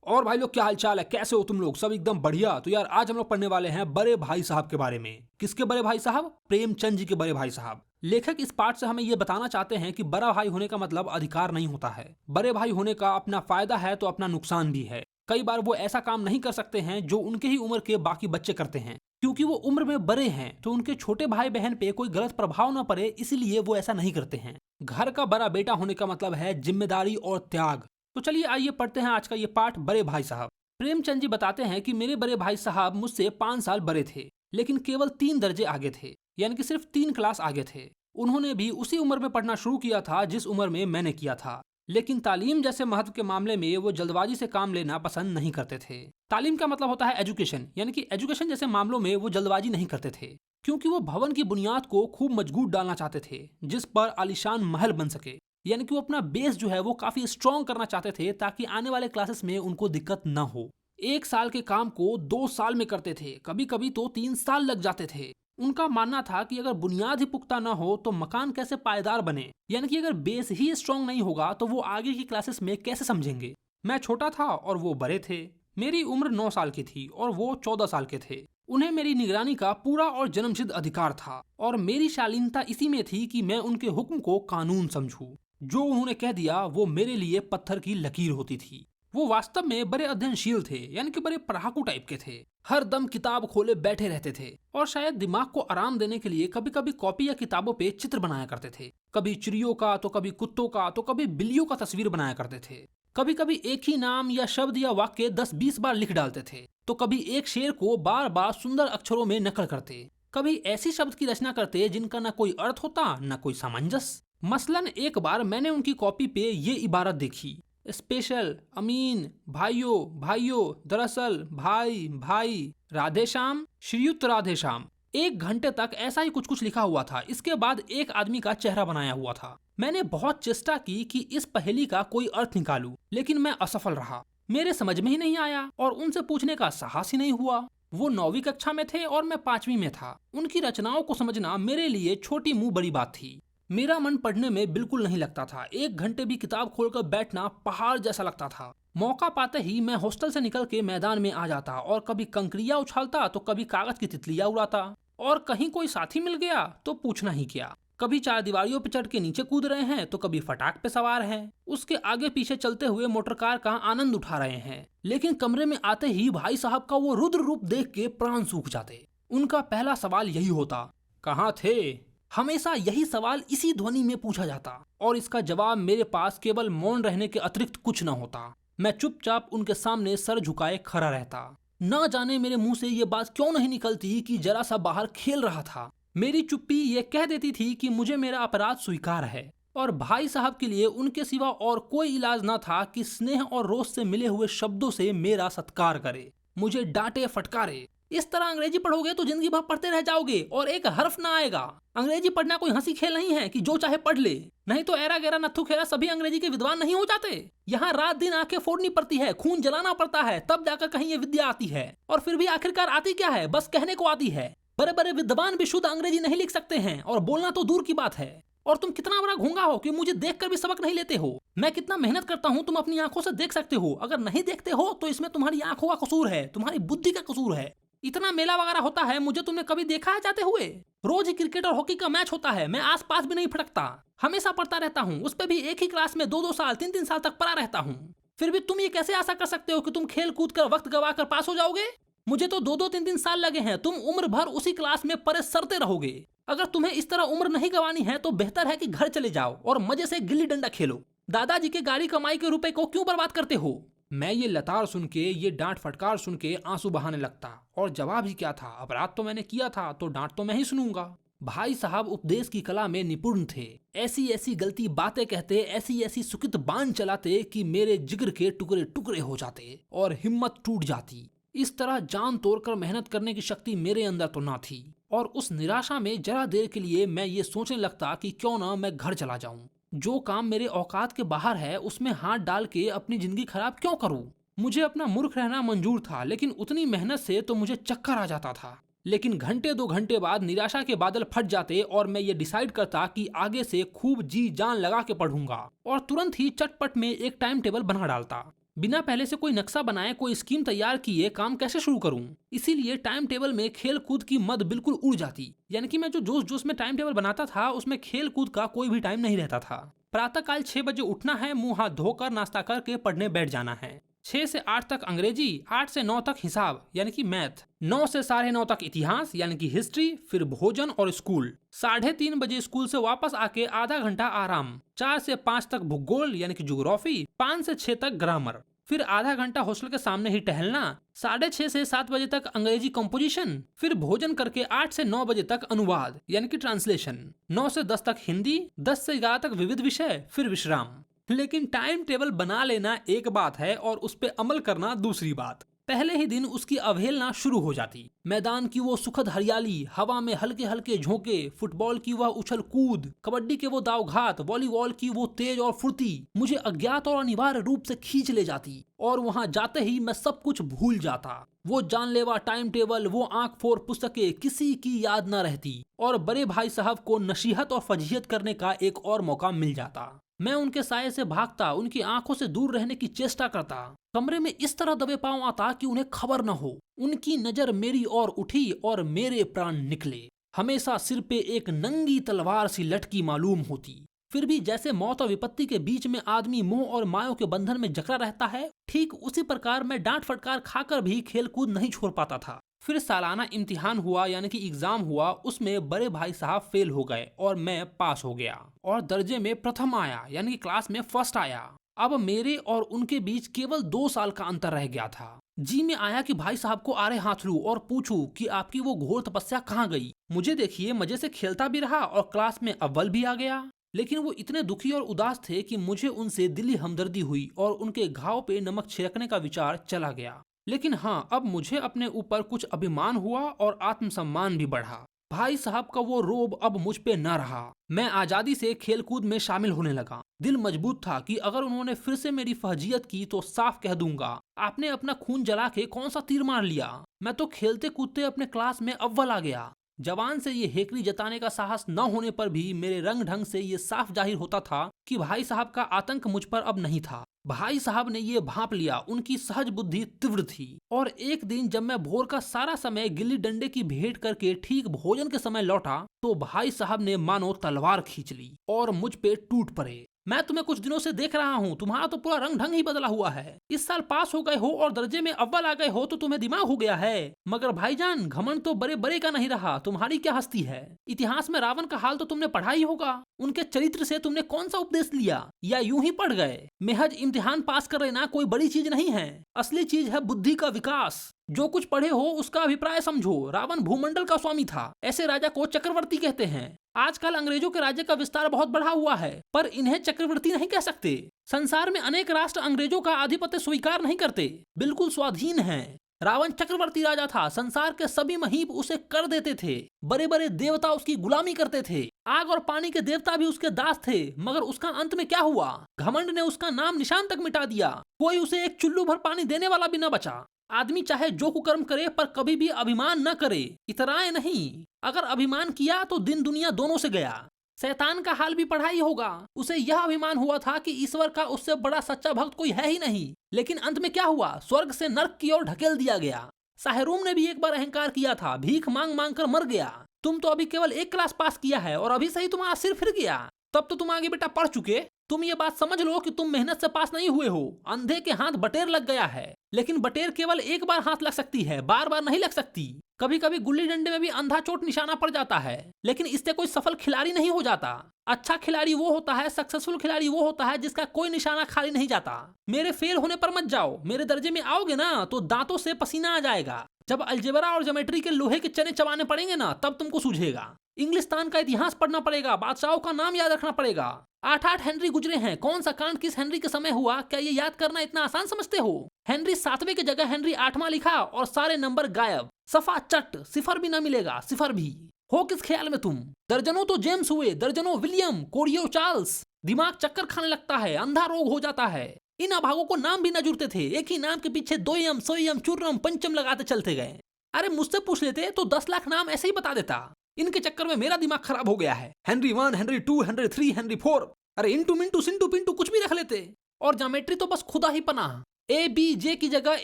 और भाई लोग क्या हालचाल है, कैसे हो तुम लोग? सब एकदम बढ़िया। तो यार आज हम लोग पढ़ने वाले हैं बड़े भाई साहब के बारे में। किसके बड़े भाई साहब? प्रेमचंद जी के बड़े भाई साहब। लेखक इस पाठ से हमें यह बताना चाहते हैं कि बड़ा भाई होने का मतलब अधिकार नहीं होता है। बड़े भाई होने का अपना फायदा है तो अपना नुकसान भी है। कई बार वो ऐसा काम नहीं कर सकते हैं जो उनके ही उम्र के बाकी बच्चे करते हैं। क्योंकि वो उम्र में बड़े हैं तो उनके छोटे भाई बहन पे कोई गलत प्रभाव न पड़े, इसलिए वो ऐसा नहीं करते हैं। घर का बड़ा बेटा होने का मतलब है जिम्मेदारी और त्याग। तो चलिए आइए पढ़ते हैं आज का ये पाठ, बड़े भाई साहब। प्रेमचंद जी बताते हैं कि मेरे बड़े भाई साहब मुझसे 5 साल बड़े थे, लेकिन केवल 3 दर्जे आगे थे, यानी कि सिर्फ 3 क्लास आगे थे। उन्होंने भी उसी उम्र में पढ़ना शुरू किया था जिस उम्र में मैंने किया था, लेकिन तालीम जैसे महत्व के मामले में वो जल्दबाजी से काम लेना पसंद नहीं करते थे। तालीम का मतलब होता है एजुकेशन, यानी कि एजुकेशन जैसे मामलों में वो जल्दबाजी नहीं करते थे, क्योंकि वो भवन की बुनियाद को खूब मजबूत डालना चाहते थे जिस पर आलीशान महल बन सके। यानी कि वो अपना बेस जो है वो काफी स्ट्रॉन्ग करना चाहते थे ताकि आने वाले क्लासेस में उनको दिक्कत न हो। 1 साल के काम को 2 साल में करते थे, कभी कभी तो 3 साल लग जाते थे। उनका मानना था कि अगर बुनियाद ही पुख्ता न हो तो मकान कैसे पायदार बने, यानी कि अगर बेस ही स्ट्रॉन्ग नहीं होगा तो वो आगे की क्लासेस में कैसे समझेंगे। मैं छोटा था और वो बड़े थे। मेरी उम्र 9 साल की थी और वो 14 साल के थे। उन्हें मेरी निगरानी का पूरा और जन्मसिद्ध अधिकार था और मेरी शालीनता इसी में थी कि मैं उनके हुक्म को कानून समझूं। जो उन्होंने कह दिया वो मेरे लिए पत्थर की लकीर होती थी। वो वास्तव में बड़े अध्ययनशील थे, यानी कि बड़े पढ़ाकू टाइप के थे। हर दम किताब खोले बैठे रहते थे और शायद दिमाग को आराम देने के लिए कभी कभी कॉपी या किताबों पे चित्र बनाया करते थे। कभी चिड़ियों का, तो कभी कुत्तों का, तो कभी बिल्लियों का तस्वीर बनाया करते थे। कभी कभी एक ही नाम या शब्द या वाक्य 10-20 बार लिख डालते थे, तो कभी एक शेर को बार बार सुंदर अक्षरों में नकल करते। कभी ऐसी शब्द की रचना करते जिनका न कोई अर्थ होता न कोई सामंजस्य। मसलन एक बार मैंने उनकी कॉपी पे ये इबारत देखी, स्पेशल, अमीन, भाइयों भाइयों, दरअसल भाई भाई, राधेश्याम, श्रीयुक्त राधेश्याम। 1 घंटे तक ऐसा ही कुछ कुछ लिखा हुआ था। इसके बाद एक आदमी का चेहरा बनाया हुआ था। मैंने बहुत चेष्टा की कि इस पहेली का कोई अर्थ निकालूं, लेकिन मैं असफल रहा। मेरे समझ में ही नहीं आया और उनसे पूछने का साहस ही नहीं हुआ। वो 9वीं कक्षा में थे और मैं 5वीं में था। उनकी रचनाओं को समझना मेरे लिए छोटी मुंह बड़ी बात थी। मेरा मन पढ़ने में बिल्कुल नहीं लगता था। 1 घंटे भी किताब खोलकर बैठना पहाड़ जैसा लगता था। मौका पाते ही मैं हॉस्टल से निकल के मैदान में आ जाता और कभी कंकरियां उछालता तो कभी कागज की तितलियां उड़ाता। और कहीं कोई साथी मिल गया तो पूछना ही क्या। कभी 4 दीवारियों पर चढ़ के नीचे कूद रहे हैं तो कभी फटाक पे सवार हैं, उसके आगे पीछे चलते हुए मोटर कार का आनंद उठा रहे हैं। लेकिन कमरे में आते ही भाई साहब का वो रुद्र रूप देख के प्राण सूख जाते। उनका पहला सवाल यही होता, कहाँ थे? हमेशा यही सवाल इसी ध्वनि में पूछा जाता और इसका जवाब मेरे पास केवल मौन रहने के अतिरिक्त कुछ न होता। मैं चुपचाप उनके सामने सर झुकाए खड़ा रहता। न जाने मेरे मुंह से ये बात क्यों नहीं निकलती कि जरा सा बाहर खेल रहा था। मेरी चुप्पी ये कह देती थी कि मुझे मेरा अपराध स्वीकार है और भाई साहब के लिए उनके सिवा और कोई इलाज न था कि स्नेह और रोष से मिले हुए शब्दों से मेरा सत्कार करे, मुझे डांटे फटकारे। इस तरह अंग्रेजी पढ़ोगे तो जिंदगी भर पढ़ते रह जाओगे और एक हर्फ ना आएगा। अंग्रेजी पढ़ना कोई हंसी खेल नहीं है कि जो चाहे पढ़ ले, नहीं तो एरा गैरा नत्थु खेरा सभी अंग्रेजी के विद्वान नहीं हो जाते। यहाँ रात दिन आंखें फोड़नी पड़ती है, खून जलाना पड़ता है, तब जाकर कहीं ये विद्या आती है। और फिर भी आखिरकार आती क्या है? बस कहने को आती है। बड़े बड़े विद्वान भी शुद्ध अंग्रेजी नहीं लिख सकते हैं और बोलना तो दूर की बात है। और तुम कितना बड़ा घूंगा हो कि मुझे देखकर भी सबक नहीं लेते हो। मैं कितना मेहनत करता हूँ तुम अपनी आंखों से देख सकते हो। अगर नहीं देखते हो तो इसमें तुम्हारी आंखों का कसूर है, तुम्हारी बुद्धि का कसूर है। इतना मेला वगैरह होता है, मुझे तुमने कभी देखा है जाते हुए? रोज ही क्रिकेट और हॉकी का मैच होता है, मैं आसपास भी नहीं फटकता। हमेशा पढ़ता रहता हूँ, उस पे भी एक ही क्लास में 2-2 साल 3-3 साल तक पढ़ा रहता हूँ। फिर भी तुम ये कैसे आशा कर सकते हो कि तुम खेल कूद कर वक्त गवा कर पास हो जाओगे? मुझे तो 2-2 3-3 साल लगे हैं, तुम उम्र भर उसी क्लास में परे सरते रहोगे। अगर तुम्हें इस तरह उम्र नहीं गंवानी है तो बेहतर है कि घर चले जाओ और मजे से गिल्ली डंडा खेलो। दादाजी के गाड़ी कमाई के रुपए को क्यों बर्बाद करते हो? मैं ये लताड़ सुन के, ये डांट फटकार सुन के आंसू बहाने लगता। और जवाब ही क्या था? अपराध तो मैंने किया था तो डांट तो मैं ही सुनूंगा। भाई साहब उपदेश की कला में निपुण थे। ऐसी ऐसी गलती बातें कहते, ऐसी ऐसी सुकित बाण चलाते कि मेरे जिगर के टुकड़े टुकड़े हो जाते और हिम्मत टूट जाती। इस तरह जान तोड़कर मेहनत करने की शक्ति मेरे अंदर तो ना थी। और उस निराशा में जरा देर के लिए मैं ये सोचने लगता कि क्यों ना मैं घर चला जाऊं। जो काम मेरे औकात के बाहर है उसमें हाथ डाल के अपनी जिंदगी खराब क्यों करूं? मुझे अपना मूर्ख रहना मंजूर था, लेकिन उतनी मेहनत से तो मुझे चक्कर आ जाता था। लेकिन घंटे 2 घंटे बाद निराशा के बादल फट जाते और मैं ये डिसाइड करता कि आगे से खूब जी जान लगा के पढ़ूंगा और तुरंत ही चटपट में एक टाइम टेबल बना डालता। बिना पहले से कोई नक्शा बनाए, कोई स्कीम तैयार किए काम कैसे शुरू करूं? इसीलिए टाइम टेबल में खेल कूद की मद बिल्कुल उड़ जाती। यानी कि मैं जो जोश जोश में टाइम टेबल बनाता था उसमें खेल कूद का कोई भी टाइम नहीं रहता था। प्रातःकाल 6 बजे उठना है, मुंह हाथ धोकर नाश्ता करके पढ़ने बैठ जाना है। 6 से 8 तक अंग्रेजी, 8 से 9 तक हिसाब यानी कि मैथ, 9 से 9:30 तक इतिहास यानी कि हिस्ट्री, फिर भोजन और स्कूल। 3:30 बजे स्कूल से वापस आके आधा घंटा आराम। 4 से 5 तक भूगोल यानी कि ज्योग्राफी, 5 से 6 तक ग्रामर, फिर आधा घंटा हॉस्टल के सामने ही टहलना। 6:30 से 7 बजे तक अंग्रेजी कंपोजिशन, फिर भोजन करके 8 से 9 बजे तक अनुवाद यानी कि ट्रांसलेशन, 9 से 10 तक हिंदी, 10 से 11 तक विविध विषय, फिर विश्राम। लेकिन टाइम टेबल बना लेना एक बात है और उस पे अमल करना दूसरी बात। पहले ही दिन उसकी अवहेलना शुरू हो जाती। मैदान की वो सुखद हरियाली, हवा में हल्के हल्के झोंके, फुटबॉल की वह उछल कूद, कबड्डी के वो दावघात, वॉलीबॉल की वो तेज और फुर्ती मुझे अज्ञात और अनिवार्य रूप से खींच ले जाती। और वहां जाते ही मैं सब कुछ भूल जाता। वो जानलेवा टाइम टेबल, वो आंख फोड़ पुस्तकें किसी की याद न रहती और बड़े भाई साहब को नसीहत और फजीहत करने का एक और मौका मिल जाता। मैं उनके साये से भागता, उनकी आंखों से दूर रहने की चेष्टा करता, कमरे में इस तरह दबे पांव आता कि उन्हें खबर न हो। उनकी नजर मेरी ओर उठी और मेरे प्राण निकले। हमेशा सिर पे एक नंगी तलवार सी लटकी मालूम होती। फिर भी जैसे मौत और विपत्ति के बीच में आदमी मोह और मायों के बंधन में जकड़ा रहता है, ठीक उसी प्रकार मैं डांट फटकार खाकर भी खेल कूद नहीं छोड़ पाता था। फिर सालाना इम्तिहान हुआ यानी कि एग्जाम हुआ, उसमें बड़े भाई साहब फेल हो गए और मैं पास हो गया और दर्जे में प्रथम आया यानी कि क्लास में फर्स्ट आया। अब मेरे और उनके बीच केवल 2 साल का अंतर रह गया था। जी में आया कि भाई साहब को आड़े हाथ लूं और पूछूं कि आपकी वो घोर तपस्या कहाँ गई। मुझे देखिए, मजे से खेलता भी रहा और क्लास में अव्वल भी आ गया। लेकिन वो इतने दुखी और उदास थे कि मुझे उनसे दिली हमदर्दी हुई और उनके घाव पे नमक छिड़कने का विचार चला गया। लेकिन हाँ, अब मुझे अपने ऊपर कुछ अभिमान हुआ और आत्मसम्मान भी बढ़ा। भाई साहब का वो रोब अब मुझ पे न रहा। मैं आजादी से खेलकूद में शामिल होने लगा। दिल मजबूत था कि अगर उन्होंने फिर से मेरी फजीयत की तो साफ कह दूंगा, आपने अपना खून जला के कौन सा तीर मार लिया। मैं तो खेलते कूदते अपने क्लास में अव्वल आ गया। जवान से ये हेकड़ी जताने का साहस न होने पर भी मेरे रंग ढंग से ये साफ जाहिर होता था कि भाई साहब का आतंक मुझ पर अब नहीं था। भाई साहब ने ये भांप लिया, उनकी सहज बुद्धि तीव्र थी। और एक दिन जब मैं भोर का सारा समय गिल्ली डंडे की भेंट करके ठीक भोजन के समय लौटा तो भाई साहब ने मानो तलवार खींच ली और मुझ पे टूट पड़े। मैं तुम्हें कुछ दिनों से देख रहा हूँ, तुम्हारा तो पूरा रंग ढंग ही बदला हुआ है। इस साल पास हो गए हो और दर्जे में अव्वल आ गए हो तो तुम्हें दिमाग हो गया है। मगर भाईजान, घमंड तो बड़े बड़े का नहीं रहा, तुम्हारी क्या हस्ती है। इतिहास में रावण का हाल तो तुमने पढ़ा ही होगा। उनके चरित्र से तुमने कौन सा उपदेश लिया, या यूं ही पढ़ गए। महज इम्तिहान पास कर लेना कोई बड़ी चीज नहीं है। असली चीज है बुद्धि का विकास। जो कुछ पढ़े हो उसका अभिप्राय समझो। रावण भूमंडल का स्वामी था, ऐसे राजा को चक्रवर्ती कहते हैं। आजकल अंग्रेजों के राज्य का विस्तार बहुत बढ़ा हुआ है, पर इन्हें चक्रवर्ती नहीं कह सकते। संसार में अनेक राष्ट्र अंग्रेजों का आधिपत्य स्वीकार नहीं करते, बिल्कुल स्वाधीन हैं। रावण चक्रवर्ती राजा था, संसार के सभी महीप उसे कर देते थे। बड़े बड़े देवता उसकी गुलामी करते थे। आग और पानी के देवता भी उसके दास थे। मगर उसका अंत में क्या हुआ? घमंड ने उसका नाम निशान तक मिटा दिया। कोई उसे एक चुल्लू भर पानी देने वाला भी न बचा। आदमी चाहे जो कुकर्म करे पर कभी भी अभिमान न करे, इतराए नहीं। अगर अभिमान किया तो दिन दुनिया दोनों से गया। शैतान का हाल भी पढ़ा ही होगा। उसे यह अभिमान हुआ था कि ईश्वर का उससे बड़ा सच्चा भक्त कोई है ही नहीं। लेकिन अंत में क्या हुआ? स्वर्ग से नर्क की ओर ढकेल दिया गया। साहेरूम ने भी एक बार अहंकार किया था, भीख मांग मांग कर मर गया। तुम तो अभी केवल 1 क्लास पास किया है और अभी से ही तुम्हारा सिर फिर गया। तब तो तुम आगे बेटा पढ़ चुके। तुम ये बात समझ लो कि तुम मेहनत से पास नहीं हुए हो। अंधे के हाथ बटेर लग गया है, लेकिन बटेर केवल एक बार हाथ लग सकती है, बार बार नहीं लग सकती। कभी कभी गुल्ली डंडे में भी अंधा चोट निशाना पड़ जाता है, लेकिन इससे कोई सफल खिलाड़ी नहीं हो जाता। अच्छा खिलाड़ी वो होता है, सक्सेसफुल खिलाड़ी वो होता है जिसका कोई निशाना खाली नहीं जाता। मेरे फेल होने पर मत जाओ। मेरे दर्जे में आओगे ना तो दांतों से पसीना आ जाएगा। जब अलजेब्रा और ज्योमेट्री के लोहे के चने चबाने पड़ेंगे ना, तब तुमको सूझेगा। इंग्लिस्तान का इतिहास पढ़ना पड़ेगा, बादशाहों का नाम याद रखना पड़ेगा। 8 हेनरी गुजरे हैं। कौन सा कांड किस हेनरी के समय हुआ, क्या ये याद करना इतना आसान समझते हो? हेनरी 7वें की जगह हेनरी 8वां लिखा और सारे नंबर गायब। सफा चट, सिफर भी ना मिलेगा, सिफर भी। हो किस ख्याल में तुम? दर्जनों तो जेम्स हुए, दर्जनों विलियम, कोरियो चार्ल्स। दिमाग चक्कर खाने लगता है, अंधा रोग हो जाता है। इन अभागों को नाम भी न जुड़ते थे। एक ही नाम के पीछे 2 सोयम चुर्रम पंचम लगाते चलते गए। अरे मुझसे पूछ लेते तो 10 लाख नाम ऐसे ही बता देता। इनके चक्कर में मेरा दिमाग खराब हो गया है। Henry 1, Henry 2, Henry 3, Henry 4। अरे इंटू मिंटू सिंटू पिंटू कुछ भी रख लेते। और ज्योमेट्री तो बस खुदा ही पनाह। ABJ की जगह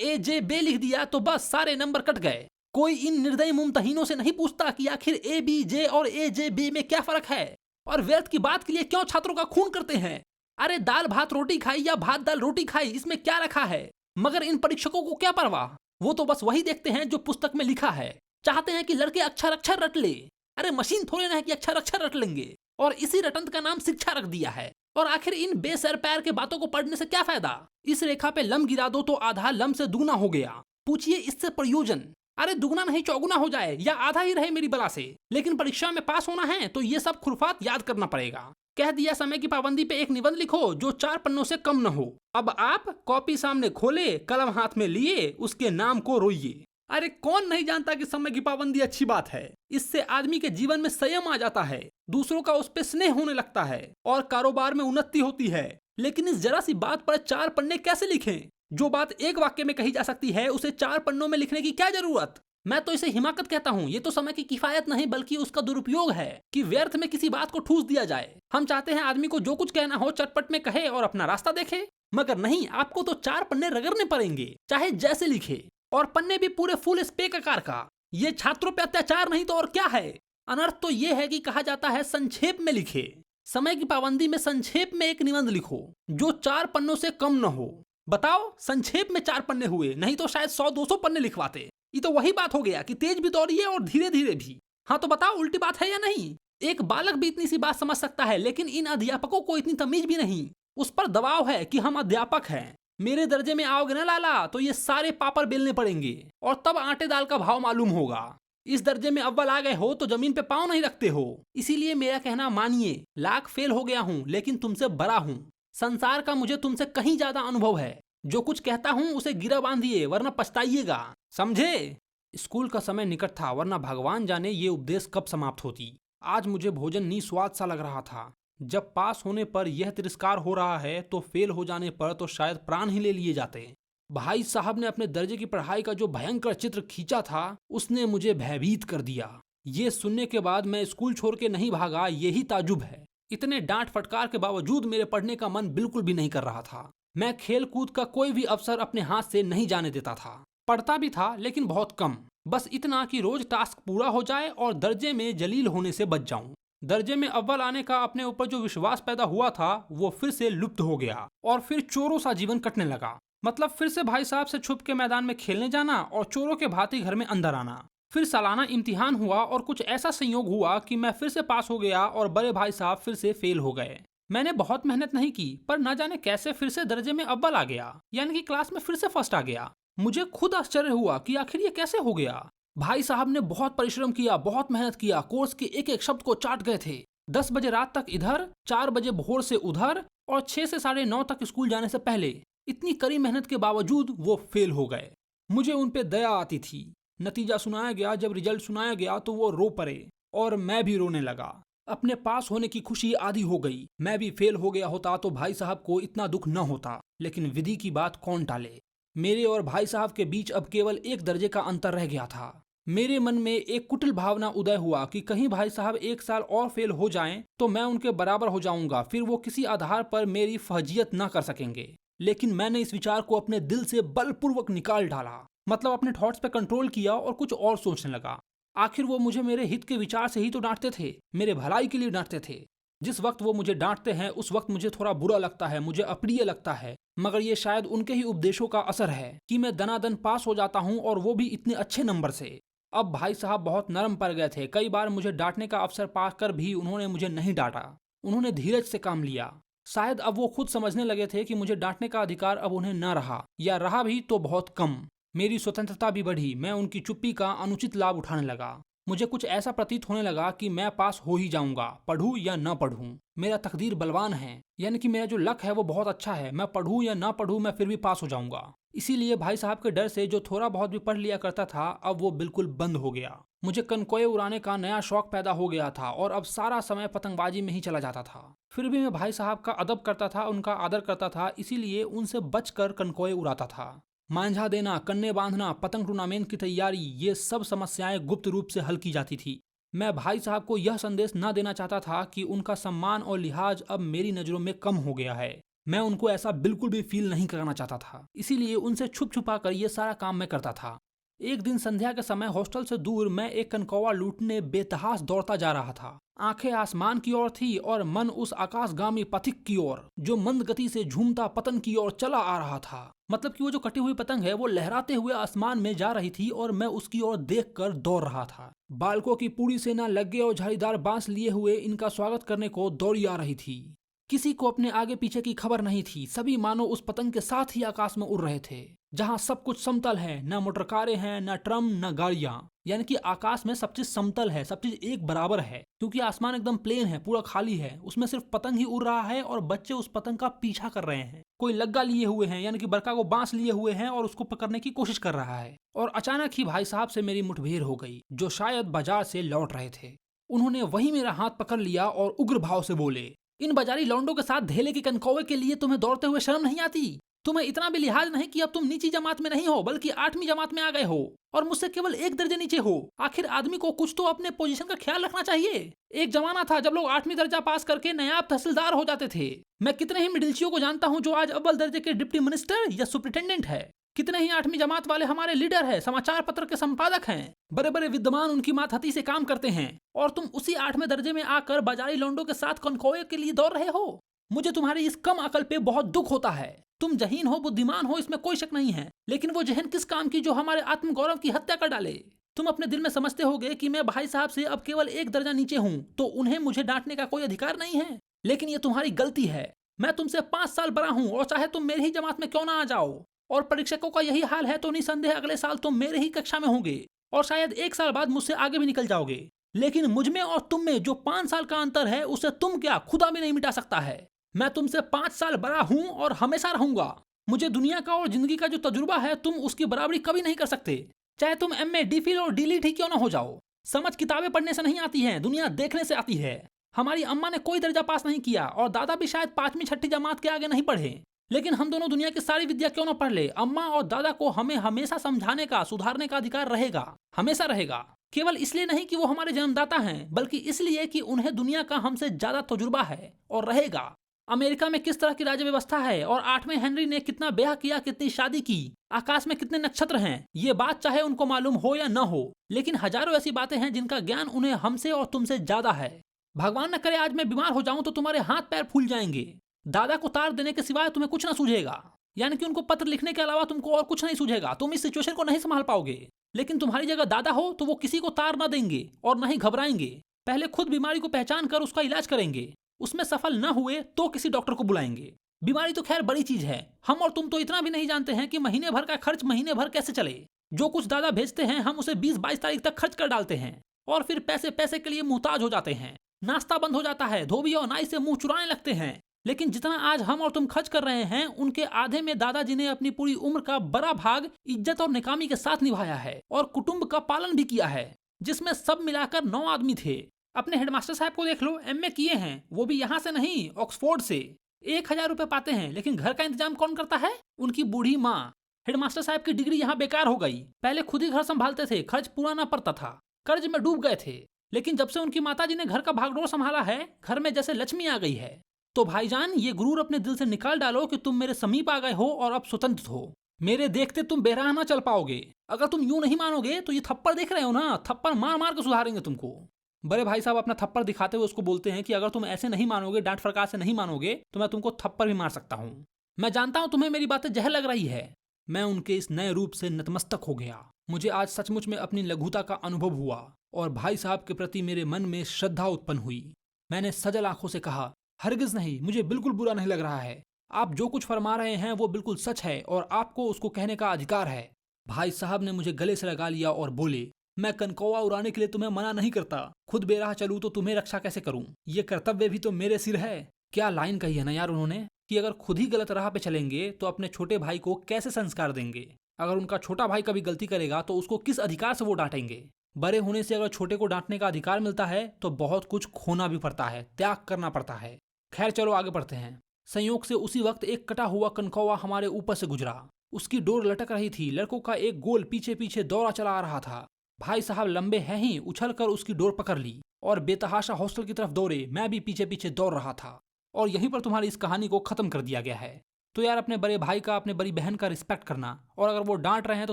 AJB लिख दिया तो बस सारे नंबर कट गए। कोई इन निर्दयी मुमतहीनों से नहीं पूछता कि आखिर ABJ और AJB में क्या फर्क है और व्यर्थ की बात के लिए क्यों छात्रों का खून करते हैं। अरे दाल भात रोटी खाई या भात दाल रोटी खाई, इसमें क्या रखा है। मगर इन परीक्षकों को क्या परवाह, वो तो बस वही देखते हैं जो पुस्तक में लिखा है। चाहते हैं कि लड़के अक्षर अक्षर रट ले। अरे मशीन थोड़े ना है कि अक्षर अक्षर रट लेंगे। और इसी रटंत का नाम शिक्षा रख दिया है। और आखिर इन बेसर पैर के बातों को पढ़ने से क्या फायदा। इस रेखा पे लम गिरा दो तो आधा लम से दुगना हो गया। पूछिए इससे प्रयोजन। अरे दुगना नहीं चौगुना हो जाए या आधा ही रहे मेरी बला से, लेकिन परीक्षा में पास होना है तो ये सब खुरफात याद करना पड़ेगा। कह दिया समय की पाबंदी पे एक निबंध लिखो जो 4 पन्नों से कम न हो। अब आप कॉपी सामने खोले, कलम हाथ में लिए, उसके नाम को रोइए। अरे कौन नहीं जानता कि समय की पाबंदी अच्छी बात है। इससे आदमी के जीवन में संयम आ जाता है, दूसरों का उस पर स्नेह होने लगता है और कारोबार में उन्नति होती है। लेकिन इस जरा सी बात पर 4 पन्ने कैसे लिखें। जो बात एक वाक्य में कही जा सकती है उसे 4 पन्नों में लिखने की क्या जरूरत। मैं तो इसे हिमाकत कहता हूँ। ये तो समय की किफायत नहीं बल्कि उसका दुरुपयोग है कि व्यर्थ में किसी बात को ठूस दिया जाए। हम चाहते हैं आदमी को जो कुछ कहना हो चटपट में कहे और अपना रास्ता देखे, मगर नहीं, आपको तो 4 पन्ने रगड़ने पड़ेंगे चाहे जैसे लिखे, और पन्ने भी पूरे फुल स्पेक आकार का। ये छात्रों पे अत्याचार नहीं तो और क्या है। अनर्थ तो ये है कि कहा जाता है संक्षेप में लिखे। समय की पाबंदी में संक्षेप में एक निबंध लिखो जो 4 पन्नों से कम न हो। बताओ, संक्षेप में 4 पन्ने हुए, नहीं तो शायद 100-200 पन्ने लिखवाते। ये तो वही बात हो गया कि तेज भी दौड़िए और धीरे धीरे भी। हाँ तो बताओ, उल्टी बात है या नहीं। एक बालक भी इतनी सी बात समझ सकता है, लेकिन इन अध्यापकों को इतनी तमीज भी नहीं। उस पर दबाव है कि हम अध्यापक हैं, मेरे दर्जे में आओगे ना लाला तो ये सारे पापड़ बेलने पड़ेंगे और तब आटे दाल का भाव मालूम होगा। इस दर्जे में अव्वल आ गए हो तो जमीन पे पांव नहीं रखते हो। इसीलिए मेरा कहना मानिए, लाख फेल हो गया हूँ लेकिन तुमसे बड़ा हूँ। संसार का मुझे तुमसे कहीं ज्यादा अनुभव है। जो कुछ कहता हूँ उसे गिरा बांधिए वरना पछताइएगा, समझे। स्कूल का समय निकट था, वरना भगवान जाने ये उपदेश कब समाप्त होती। आज मुझे भोजन निस्वाद सा लग रहा था। जब पास होने पर यह तिरस्कार हो रहा है तो फेल हो जाने पर तो शायद प्राण ही ले लिए जाते। भाई साहब ने अपने दर्जे की पढ़ाई का जो भयंकर चित्र खींचा था उसने मुझे भयभीत कर दिया। ये सुनने के बाद मैं स्कूल छोड़ के नहीं भागा, यही ताजुब है। इतने डांट फटकार के बावजूद मेरे पढ़ने का मन बिल्कुल भी नहीं कर रहा था। मैं खेल कूद का कोई भी अवसर अपने हाथ से नहीं जाने देता था। पढ़ता भी था लेकिन बहुत कम, बस इतना कि रोज टास्क पूरा हो जाए और दर्जे में जलील होने से बच जाऊं। दर्जे में अव्वल आने का अपने ऊपर जो विश्वास पैदा हुआ था वो फिर से लुप्त हो गया और फिर चोरों सा जीवन कटने लगा। मतलब फिर से भाई साहब से छुप के मैदान में खेलने जाना और चोरों के भांति घर में अंदर आना। फिर सालाना इम्तिहान हुआ और कुछ ऐसा संयोग हुआ कि मैं फिर से पास हो गया और बड़े भाई साहब फिर से फेल हो गए। मैंने बहुत मेहनत नहीं की पर न जाने कैसे फिर से दर्जे में अव्वल आ गया, यानी कि क्लास में फिर से फर्स्ट आ गया। मुझे खुद आश्चर्य हुआ कि आखिर ये कैसे हो गया। भाई साहब ने बहुत परिश्रम किया, बहुत मेहनत किया, कोर्स के एक एक शब्द को चाट गए थे। 10 बजे रात तक इधर, 4 बजे भोर से उधर और 6 से 9:30 तक स्कूल जाने से पहले। इतनी कड़ी मेहनत के बावजूद वो फेल हो गए। मुझे उन पे दया आती थी। नतीजा सुनाया गया, जब रिजल्ट सुनाया गया तो वो रो पड़े और मैं भी रोने लगा। अपने पास होने की खुशी आधी हो गई। मैं भी फेल हो गया होता तो भाई साहब को इतना दुख न होता, लेकिन विधि की बात कौन टाले। मेरे और भाई साहब के बीच अब केवल एक दर्जे का अंतर रह गया था। मेरे मन में एक कुटिल भावना उदय हुआ कि कहीं भाई साहब 1 साल और फेल हो जाएं तो मैं उनके बराबर हो जाऊंगा, फिर वो किसी आधार पर मेरी फहजियत न कर सकेंगे। लेकिन मैंने इस विचार को अपने दिल से बलपूर्वक निकाल डाला, मतलब अपने थॉट्स पे कंट्रोल किया और कुछ और सोचने लगा। आखिर वो मुझे मेरे हित के विचार से ही तो डांटते थे, मेरे भलाई के लिए डांटते थे। जिस वक्त वो मुझे डांटते हैं उस वक्त मुझे थोड़ा बुरा लगता है, मुझे अप्रिय लगता है, मगर ये शायद उनके ही उपदेशों का असर है कि मैं दनादन पास हो जाता हूँ और वो भी इतने अच्छे नंबर से। अब भाई साहब बहुत नरम पड़ गए थे। कई बार मुझे डांटने का अवसर पाकर भी उन्होंने मुझे नहीं डांटा। उन्होंने धीरज से काम लिया। शायद अब वो खुद समझने लगे थे कि मुझे डांटने का अधिकार अब उन्हें न रहा, या रहा भी तो बहुत कम। मेरी स्वतंत्रता भी बढ़ी। मैं उनकी चुप्पी का अनुचित लाभ उठाने लगा। मुझे कुछ ऐसा प्रतीत होने लगा कि मैं पास हो ही जाऊंगा, पढ़ूं या न पढ़ूं। मेरा तकदीर बलवान है, यानी कि मेरा जो लक है वो बहुत अच्छा है। मैं पढ़ूं या न पढ़ूं मैं फिर भी पास हो जाऊंगा। इसीलिए भाई साहब के डर से जो थोड़ा बहुत भी पढ़ लिया करता था अब वो बिल्कुल बंद हो गया। मुझे कनकोए उड़ाने का नया शौक पैदा हो गया था और अब सारा समय पतंगबाजी में ही चला जाता था। फिर भी मैं भाई साहब का अदब करता था, उनका आदर करता था, इसीलिए उनसे बचकर कनकोए उड़ाता था। मांझा देना, कन्ने बांधना, पतंग टूर्नामेंट की तैयारी, ये सब समस्याएं गुप्त रूप से हल की जाती थी। मैं भाई साहब को यह संदेश न देना चाहता था कि उनका सम्मान और लिहाज अब मेरी नजरों में कम हो गया है। मैं उनको ऐसा बिल्कुल भी फील नहीं कराना चाहता था, इसीलिए उनसे छुप छुपा कर ये सारा काम मैं करता था। एक दिन संध्या के समय हॉस्टल से दूर मैं एक कनकौवा लूटने बेतहास दौड़ता जा रहा था। आंखें आसमान की ओर थी और मन उस आकाशगामी पथिक की ओर जो मंद गति से झूमता पतन की ओर चला आ रहा था। मतलब कि वो जो कटी हुई पतंग है वो लहराते हुए आसमान में जा रही थी और मैं उसकी ओर देखकर दौड़ रहा था। बालकों की पूरी सेना लगे और झाड़ीदार बांस लिए हुए इनका स्वागत करने को दौड़ी आ रही थी। किसी को अपने आगे पीछे की खबर नहीं थी। सभी मानो उस पतंग के साथ ही आकाश में उड़ रहे थे, जहां सब कुछ समतल है, न मोटर कारें हैं, न ट्रम, न गाड़ियां। यानी कि आकाश में सब चीज समतल है, सब चीज एक बराबर है, क्योंकि आसमान एकदम प्लेन है, पूरा खाली है। उसमें सिर्फ पतंग ही उड़ रहा है और बच्चे उस पतंग का पीछा कर रहे हैं। कोई लग्गा लिए हुए हैं, यानी कि बरका को बांस लिए हुए हैं और उसको पकड़ने की कोशिश कर रहा है। और अचानक ही भाई साहब से मेरी मुठभेड़ हो गई, जो शायद बाजार से लौट रहे थे। उन्होंने वही मेरा हाथ पकड़ लिया और उग्र भाव से बोले, इन बाजारी लौंडों के साथ धेले के कनकौवे के लिए तुम्हें दौड़ते हुए शर्म नहीं आती? तुम्हें इतना भी लिहाज नहीं कि अब तुम नीची जमात में नहीं हो बल्कि 8वीं जमात में आ गए हो और मुझसे केवल 1 दर्जे नीचे हो। आखिर आदमी को कुछ तो अपने पोजीशन का ख्याल रखना चाहिए। एक जमाना था जब लोग 8वीं दर्जा पास करके नायाब तहसीलदार हो जाते थे। मैं कितने ही मिडिलचियों को जानता हूँ जो आज अव्वल दर्जे के डिप्टी मिनिस्टर या सुपरिटेंडेंट है। कितने ही 8वीं जमात वाले हमारे लीडर है, समाचार पत्र के संपादक हैं, बड़े बड़े विद्वान उनकी मातहती से काम करते हैं, और तुम उसी 8वें दर्जे में आकर बाजारी लौंडों के साथ कनकौवे के लिए दौड़ रहे हो। मुझे तुम्हारी इस कम अकल पे बहुत दुख होता है। तुम जहीन हो, बुद्धिमान हो, इसमें कोई शक नहीं है, लेकिन वो जहन किस काम की जो हमारे आत्मगौरव की हत्या कर डाले। तुम अपने दिल में समझते होगे कि मैं भाई साहब से अब केवल 1 दर्जा नीचे हूँ तो उन्हें मुझे डांटने का कोई अधिकार नहीं है, लेकिन ये तुम्हारी गलती है। मैं तुमसे 5 साल बड़ा हूँ और चाहे तुम मेरी ही जमात में क्यों ना आ जाओ, और परीक्षकों का यही हाल है तो निसंदेह अगले साल तुम मेरे ही कक्षा में होंगे और शायद 1 साल बाद मुझसे आगे भी निकल जाओगे। लेकिन मुझ में और तुम में जो 5 साल का अंतर है उसे तुम क्या खुदा भी नहीं मिटा सकता है। मैं तुमसे 5 साल बड़ा हूं और हमेशा रहूंगा। मुझे दुनिया का और जिंदगी का जो तजुर्बा है तुम उसकी बराबरी कभी नहीं कर सकते, चाहे तुम MA, DPhil और DLit ही क्यों ना हो जाओ। समझ किताबें पढ़ने से नहीं आती है, दुनिया देखने से आती है। हमारी अम्मा ने कोई दर्जा पास नहीं किया और दादा भी शायद 5वीं 6ठी जमात के आगे नहीं पढ़े, लेकिन हम दोनों दुनिया की सारी विद्या क्यों ना पढ़ ले, अम्मा और दादा को हमें हमेशा समझाने का, सुधारने का अधिकार रहेगा, हमेशा रहेगा। केवल इसलिए नहीं कि वो हमारे जन्मदाता हैं, बल्कि इसलिए कि उन्हें दुनिया का हमसे ज्यादा तजुर्बा है और रहेगा। अमेरिका में किस तरह की राज्य व्यवस्था है और 8वें हेनरी ने कितना ब्याह किया, कितनी शादी की, आकाश में कितने नक्षत्र हैं, ये बात चाहे उनको मालूम हो या न हो, लेकिन हजारों ऐसी बातें हैं जिनका ज्ञान उन्हें हमसे और तुमसे ज्यादा है। भगवान न करे आज मैं बीमार हो जाऊं तो तुम्हारे हाथ पैर फूल जाएंगे। दादा को तार देने के सिवाय तुम्हें कुछ ना सूझेगा, यानी कि उनको पत्र लिखने के अलावा तुमको और कुछ नहीं सूझेगा। तुम इस सिचुएशन को नहीं संभाल पाओगे, लेकिन तुम्हारी जगह दादा हो तो वो किसी को तार ना देंगे और न ही घबराएंगे। पहले खुद बीमारी को पहचान कर उसका इलाज करेंगे, उसमें सफल न हुए तो किसी डॉक्टर को बुलाएंगे। बीमारी तो खैर बड़ी चीज है, हम और तुम तो इतना भी नहीं जानते हैं कि महीने भर का खर्च महीने भर कैसे चले। जो कुछ दादा भेजते हैं हम उसे 20-22 तारीख तक खर्च कर डालते हैं और फिर पैसे पैसे के लिए मुहताज हो जाते हैं। नाश्ता बंद हो जाता है, धोबी और नाई से मुंह चुराने लगते हैं। लेकिन जितना आज हम और तुम खर्च कर रहे हैं उनके आधे में दादाजी ने अपनी पूरी उम्र का बड़ा भाग इज्जत और नेकामी के साथ निभाया है और कुटुंब का पालन भी किया है, जिसमें सब मिलाकर 9 आदमी थे। अपने हेडमास्टर साहब को देख लो, MA किए हैं, वो भी यहाँ से नहीं, ऑक्सफोर्ड से। 1000 रुपए पाते हैं, लेकिन घर का इंतजाम कौन करता है? उनकी बूढ़ी माँ। हेडमास्टर साहब की डिग्री यहाँ बेकार हो गई। पहले खुद ही घर संभालते थे, खर्च पूरा ना पड़ता था, कर्ज में डूब गए थे, लेकिन जब से उनकी माताजी ने घर का भागदौड़ संभाला है, घर में जैसे लक्ष्मी आ गई है। तो भाईजान, ये गुरूर अपने दिल से निकाल डालो कि तुम मेरे समीप आ गए हो और अब स्वतंत्र हो। मेरे देखते तुम बेराह ना चल पाओगे। अगर तुम यूं नहीं मानोगे तो ये थप्पड़ देख रहे हो ना, थप्पड़ मार मार के सुधारेंगे तुमको। बड़े भाई साहब अपना थप्पड़ दिखाते हुए उसको बोलते हैं कि अगर तुम ऐसे नहीं मानोगे, डांट फड़का से नहीं मानोगे, तो मैं तुमको थप्पड़ भी मार सकता हूँ। मैं जानता हूँ तुम्हें मेरी बातें जहर लग रही है। मैं उनके इस नए रूप से नतमस्तक हो गया। मुझे आज सचमुच में अपनी लघुता का अनुभव हुआ और भाई साहब के प्रति मेरे मन में श्रद्धा उत्पन्न हुई। मैंने सजल आंखों से कहा, हरगिज नहीं, मुझे बिल्कुल बुरा नहीं लग रहा है। आप जो कुछ फरमा रहे हैं वो बिल्कुल सच है और आपको उसको कहने का अधिकार है। भाई साहब ने मुझे गले से लगा लिया और बोले, मैं कनकौवा उड़ाने के लिए तुम्हें मना नहीं करता, खुद बेराह चलूं तो तुम्हें रक्षा कैसे करूं? ये कर्तव्य भी तो मेरे सिर है। क्या लाइन कही है ना यार उन्होंने, कि अगर खुद ही गलत राह पे चलेंगे तो अपने छोटे भाई को कैसे संस्कार देंगे? अगर उनका छोटा भाई कभी गलती करेगा तो उसको किस अधिकार से वो डांटेंगे? बड़े होने से अगर छोटे को डांटने का अधिकार मिलता है तो बहुत कुछ खोना भी पड़ता है, त्याग करना पड़ता है। खैर चलो आगे बढ़ते हैं। संयोग से उसी वक्त एक कटा हुआ कनकौवा हमारे ऊपर से गुजरा। उसकी डोर लटक रही थी। लड़कों का एक गोल पीछे पीछे दौड़ा चला आ रहा था। भाई साहब लंबे हैं ही उछल कर उसकी डोर पकड़ ली और बेतहाशा हॉस्टल की तरफ दौड़े। मैं भी पीछे पीछे दौड़ रहा था। और यहीं पर तुम्हारी इस कहानी को खत्म कर दिया गया है। तो यार अपने बड़े भाई का, अपने बड़ी बहन का रिस्पेक्ट करना, और अगर वो डांट रहे हैं तो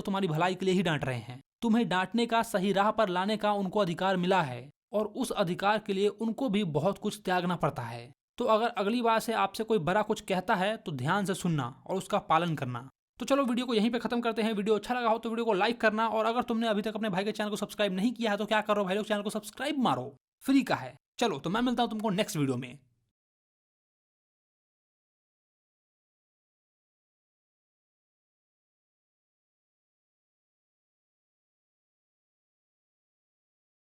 तुम्हारी भलाई के लिए ही डांट रहे हैं। तुम्हें डांटने का, सही राह पर लाने का उनको अधिकार मिला है, और उस अधिकार के लिए उनको भी बहुत कुछ त्यागना पड़ता है। तो अगर अगली बार से आपसे कोई बड़ा कुछ कहता है तो ध्यान से सुनना और उसका पालन करना। तो चलो वीडियो को यहीं पे खत्म करते हैं। वीडियो अच्छा लगा हो तो वीडियो को लाइक करना, और अगर तुमने अभी तक अपने भाई के चैनल को सब्सक्राइब नहीं किया है तो क्या करो भाई लोग, चैनल को सब्सक्राइब मारो, फ्री का है। चलो तो मैं मिलता हूं तुमको नेक्स्ट वीडियो में।